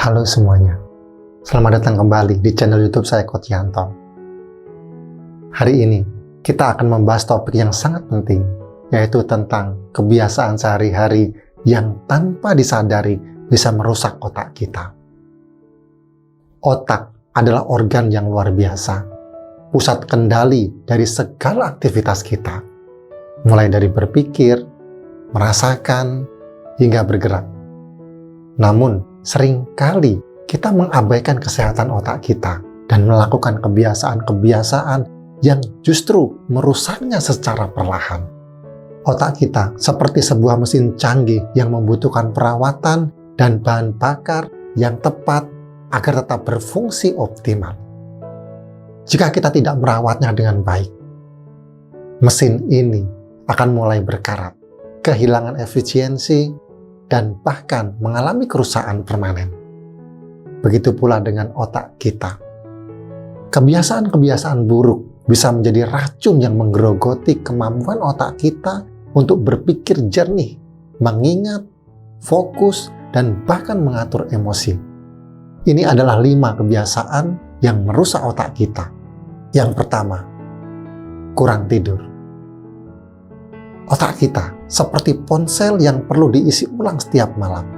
Halo semuanya, selamat datang kembali di channel YouTube saya Coach Yanto. Hari ini kita akan membahas topik yang sangat penting, yaitu tentang kebiasaan sehari-hari yang tanpa disadari bisa merusak otak kita. Otak adalah organ yang luar biasa, pusat kendali dari segala aktivitas kita, mulai dari berpikir, merasakan, hingga bergerak. Namun, seringkali kita mengabaikan kesehatan otak kita dan melakukan kebiasaan-kebiasaan yang justru merusaknya secara perlahan. Otak kita seperti sebuah mesin canggih yang membutuhkan perawatan dan bahan bakar yang tepat agar tetap berfungsi optimal. Jika kita tidak merawatnya dengan baik, mesin ini akan mulai berkarat, kehilangan efisiensi, dan bahkan mengalami kerusakan permanen. Begitu pula dengan otak kita. Kebiasaan-kebiasaan buruk bisa menjadi racun yang menggerogoti kemampuan otak kita untuk berpikir jernih, mengingat, fokus, dan bahkan mengatur emosi. Ini adalah 5 kebiasaan yang merusak otak kita. Yang pertama, kurang tidur. Otak kita seperti ponsel yang perlu diisi ulang setiap malam.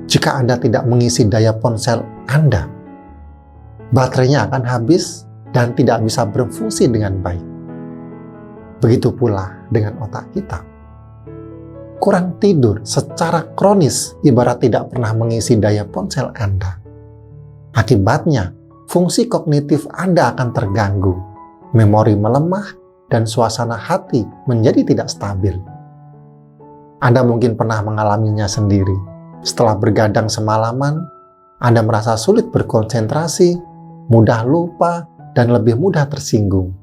Jika Anda tidak mengisi daya ponsel Anda, baterainya akan habis dan tidak bisa berfungsi dengan baik. Begitu pula dengan otak kita. Kurang tidur secara kronis ibarat tidak pernah mengisi daya ponsel Anda. Akibatnya, fungsi kognitif Anda akan terganggu, memori melemah, dan suasana hati menjadi tidak stabil. Anda mungkin pernah mengalaminya sendiri. Setelah bergadang semalaman, Anda merasa sulit berkonsentrasi, mudah lupa, dan lebih mudah tersinggung.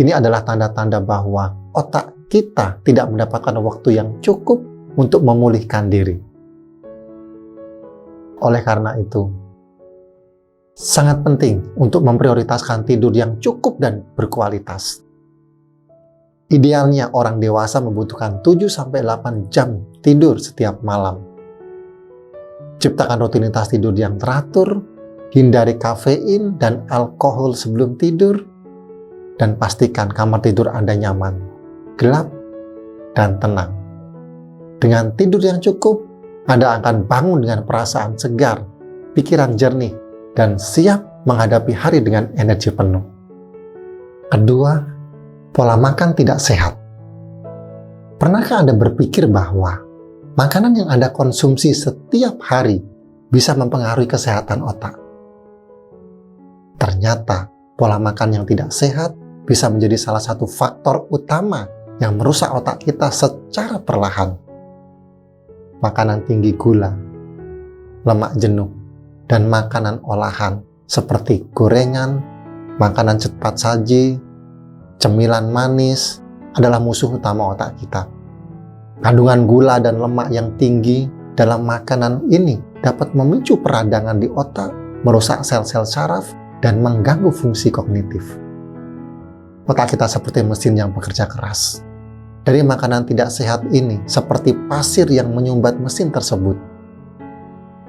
Ini adalah tanda-tanda bahwa otak kita tidak mendapatkan waktu yang cukup untuk memulihkan diri. Oleh karena itu, sangat penting untuk memprioritaskan tidur yang cukup dan berkualitas. Idealnya orang dewasa membutuhkan 7-8 jam tidur setiap malam. Ciptakan rutinitas tidur yang teratur, hindari kafein dan alkohol sebelum tidur, dan pastikan kamar tidur Anda nyaman, gelap, dan tenang. Dengan tidur yang cukup, Anda akan bangun dengan perasaan segar, pikiran jernih, dan siap menghadapi hari dengan energi penuh. Kedua, pola makan tidak sehat. Pernahkah Anda berpikir bahwa makanan yang Anda konsumsi setiap hari bisa mempengaruhi kesehatan otak? Ternyata, pola makan yang tidak sehat bisa menjadi salah satu faktor utama yang merusak otak kita secara perlahan. Makanan tinggi gula, lemak jenuh, dan makanan olahan seperti gorengan, makanan cepat saji, cemilan manis adalah musuh utama otak kita. Kandungan gula dan lemak yang tinggi dalam makanan ini dapat memicu peradangan di otak, merusak sel-sel saraf, dan mengganggu fungsi kognitif. Otak kita seperti mesin yang bekerja keras. Dari makanan tidak sehat ini seperti pasir yang menyumbat mesin tersebut,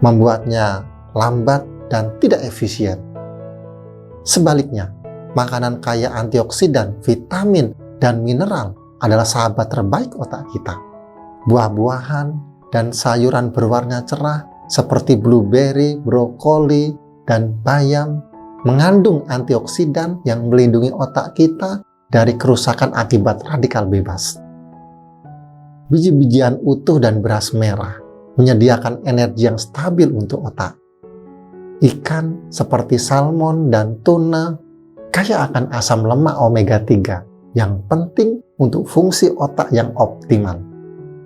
membuatnya lambat dan tidak efisien. Sebaliknya, makanan kaya antioksidan, vitamin, dan mineral adalah sahabat terbaik otak kita. Buah-buahan dan sayuran berwarna cerah seperti blueberry, brokoli, dan bayam mengandung antioksidan yang melindungi otak kita dari kerusakan akibat radikal bebas. Biji-bijian utuh dan beras merah menyediakan energi yang stabil untuk otak. Ikan seperti salmon dan tuna kaya akan asam lemak omega 3 yang penting untuk fungsi otak yang optimal.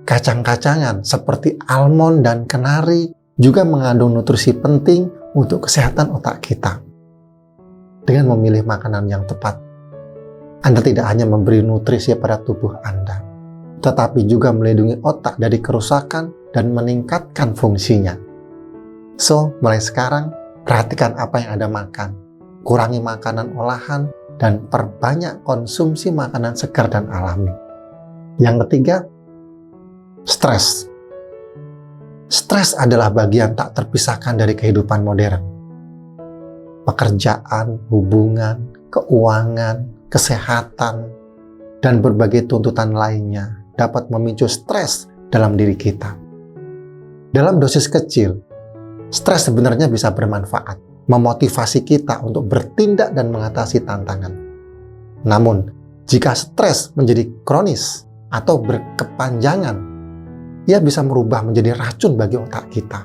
Kacang-kacangan seperti almond dan kenari juga mengandung nutrisi penting untuk kesehatan otak kita. Dengan memilih makanan yang tepat, Anda tidak hanya memberi nutrisi pada tubuh Anda, tetapi juga melindungi otak dari kerusakan dan meningkatkan fungsinya. So, mulai sekarang, perhatikan apa yang Anda makan, kurangi makanan olahan, dan perbanyak konsumsi makanan segar dan alami. Yang ketiga, stres. Stres adalah bagian tak terpisahkan dari kehidupan modern. Pekerjaan, hubungan, keuangan, kesehatan, dan berbagai tuntutan lainnya dapat memicu stres dalam diri kita. Dalam dosis kecil, stres sebenarnya bisa bermanfaat, memotivasi kita untuk bertindak dan mengatasi tantangan. Namun, jika stres menjadi kronis atau berkepanjangan, ia bisa merubah menjadi racun bagi otak kita.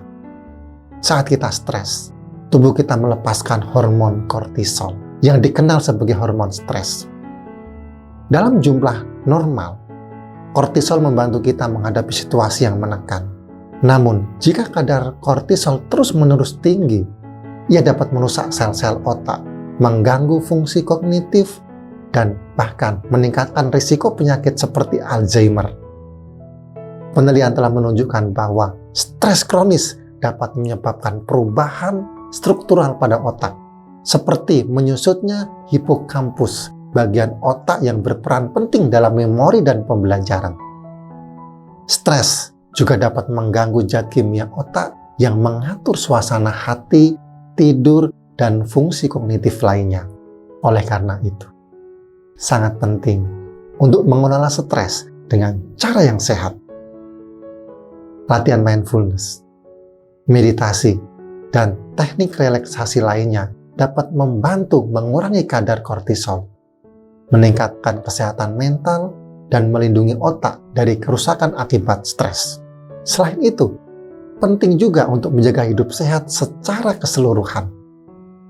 Saat kita stres, tubuh kita melepaskan hormon kortisol yang dikenal sebagai hormon stres. Dalam jumlah normal, kortisol membantu kita menghadapi situasi yang menekan. Namun, jika kadar kortisol terus-menerus tinggi, ia dapat merusak sel-sel otak, mengganggu fungsi kognitif, dan bahkan meningkatkan risiko penyakit seperti Alzheimer. Penelitian telah menunjukkan bahwa stres kronis dapat menyebabkan perubahan struktural pada otak, seperti menyusutnya hipokampus, bagian otak yang berperan penting dalam memori dan pembelajaran. Stres juga dapat mengganggu zat kimia otak yang mengatur suasana hati, tidur, dan fungsi kognitif lainnya. Oleh karena itu, sangat penting untuk mengelola stres dengan cara yang sehat. Latihan mindfulness, meditasi, dan teknik relaksasi lainnya dapat membantu mengurangi kadar kortisol, meningkatkan kesehatan mental, dan melindungi otak dari kerusakan akibat stres. Selain itu, penting juga untuk menjaga hidup sehat secara keseluruhan,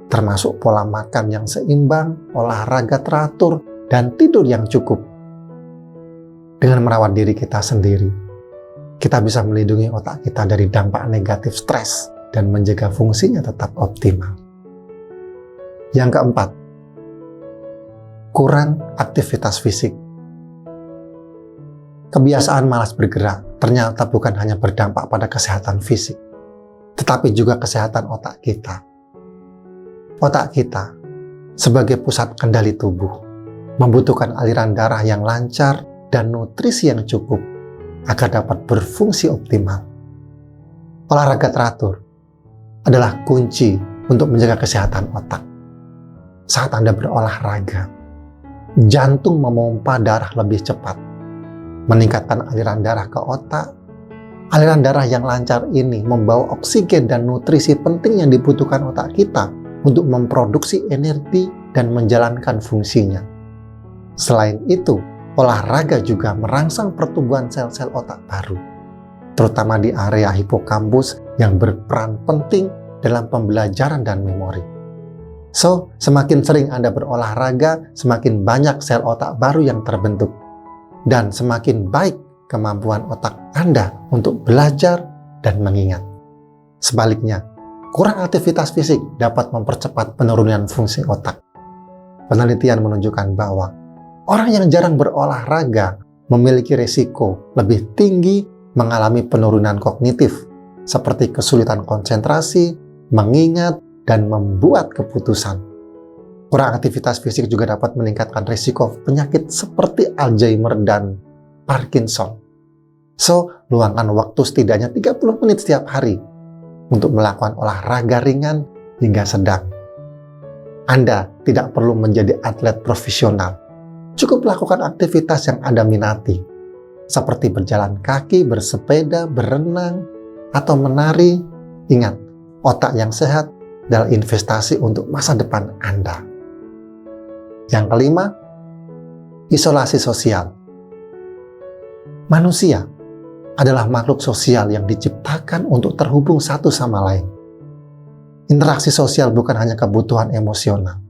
termasuk pola makan yang seimbang, olahraga teratur, dan tidur yang cukup. Dengan merawat diri kita sendiri, kita bisa melindungi otak kita dari dampak negatif stres dan menjaga fungsinya tetap optimal. Yang keempat, kurang aktivitas fisik. Kebiasaan malas bergerak ternyata bukan hanya berdampak pada kesehatan fisik, tetapi juga kesehatan otak kita. Otak kita, sebagai pusat kendali tubuh, membutuhkan aliran darah yang lancar dan nutrisi yang cukup agar dapat berfungsi optimal. Olahraga teratur adalah kunci untuk menjaga kesehatan otak. Saat Anda berolahraga, jantung memompa darah lebih cepat, meningkatkan aliran darah ke otak. Aliran darah yang lancar ini membawa oksigen dan nutrisi penting yang dibutuhkan otak kita untuk memproduksi energi dan menjalankan fungsinya. Selain itu, olahraga juga merangsang pertumbuhan sel-sel otak baru, terutama di area hipokampus yang berperan penting dalam pembelajaran dan memori. So, semakin sering Anda berolahraga, semakin banyak sel otak baru yang terbentuk, dan semakin baik kemampuan otak Anda untuk belajar dan mengingat. Sebaliknya, kurang aktivitas fisik dapat mempercepat penurunan fungsi otak. Penelitian menunjukkan bahwa orang yang jarang berolahraga memiliki risiko lebih tinggi mengalami penurunan kognitif, seperti kesulitan konsentrasi, mengingat, dan membuat keputusan. Kurang aktivitas fisik juga dapat meningkatkan risiko penyakit seperti Alzheimer dan Parkinson. So, luangkan waktu setidaknya 30 menit setiap hari untuk melakukan olahraga ringan hingga sedang. Anda tidak perlu menjadi atlet profesional. Cukup lakukan aktivitas yang Anda minati, seperti berjalan kaki, bersepeda, berenang, atau menari. Ingat, otak yang sehat adalah investasi untuk masa depan Anda. Yang kelima, isolasi sosial. Manusia adalah makhluk sosial yang diciptakan untuk terhubung satu sama lain. Interaksi sosial bukan hanya kebutuhan emosional,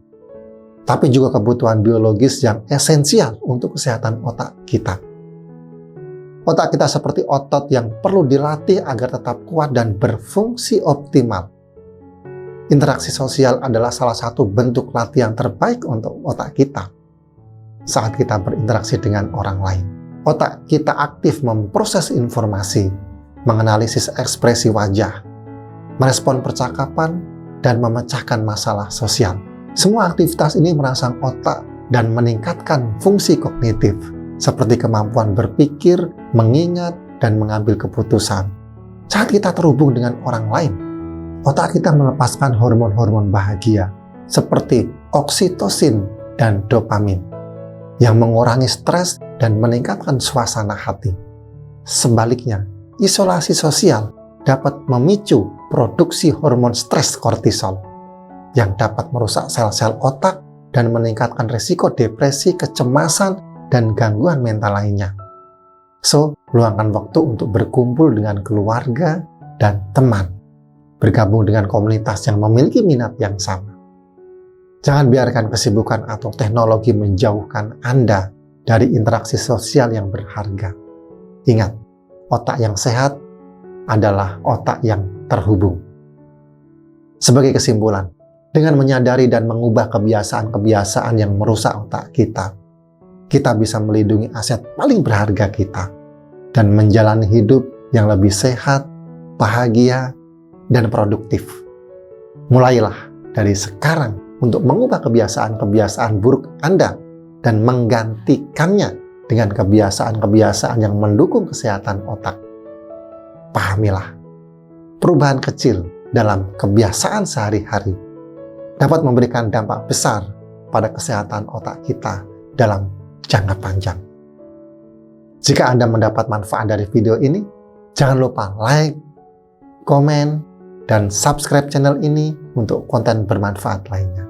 tapi juga kebutuhan biologis yang esensial untuk kesehatan otak kita. Otak kita seperti otot yang perlu dilatih agar tetap kuat dan berfungsi optimal. Interaksi sosial adalah salah satu bentuk latihan terbaik untuk otak kita. Saat kita berinteraksi dengan orang lain, otak kita aktif memproses informasi, menganalisis ekspresi wajah, merespon percakapan, dan memecahkan masalah sosial. Semua aktivitas ini merangsang otak dan meningkatkan fungsi kognitif, seperti kemampuan berpikir, mengingat, dan mengambil keputusan. Saat kita terhubung dengan orang lain, otak kita melepaskan hormon-hormon bahagia seperti oksitosin dan dopamin yang mengurangi stres dan meningkatkan suasana hati. Sebaliknya, isolasi sosial dapat memicu produksi hormon stres kortisol yang dapat merusak sel-sel otak dan meningkatkan risiko depresi, kecemasan, dan gangguan mental lainnya. So, luangkan waktu untuk berkumpul dengan keluarga dan teman, bergabung dengan komunitas yang memiliki minat yang sama. Jangan biarkan kesibukan atau teknologi menjauhkan Anda dari interaksi sosial yang berharga. Ingat, otak yang sehat adalah otak yang terhubung. Sebagai kesimpulan, dengan menyadari dan mengubah kebiasaan-kebiasaan yang merusak otak kita bisa melindungi aset paling berharga kita dan menjalani hidup yang lebih sehat, bahagia, dan produktif. Mulailah dari sekarang untuk mengubah kebiasaan-kebiasaan buruk Anda dan menggantikannya dengan kebiasaan-kebiasaan yang mendukung kesehatan otak. Pahamilah, perubahan kecil dalam kebiasaan sehari-hari dapat memberikan dampak besar pada kesehatan otak kita dalam jangka panjang. Jika Anda mendapat manfaat dari video ini, jangan lupa like, komen, dan subscribe channel ini untuk konten bermanfaat lainnya.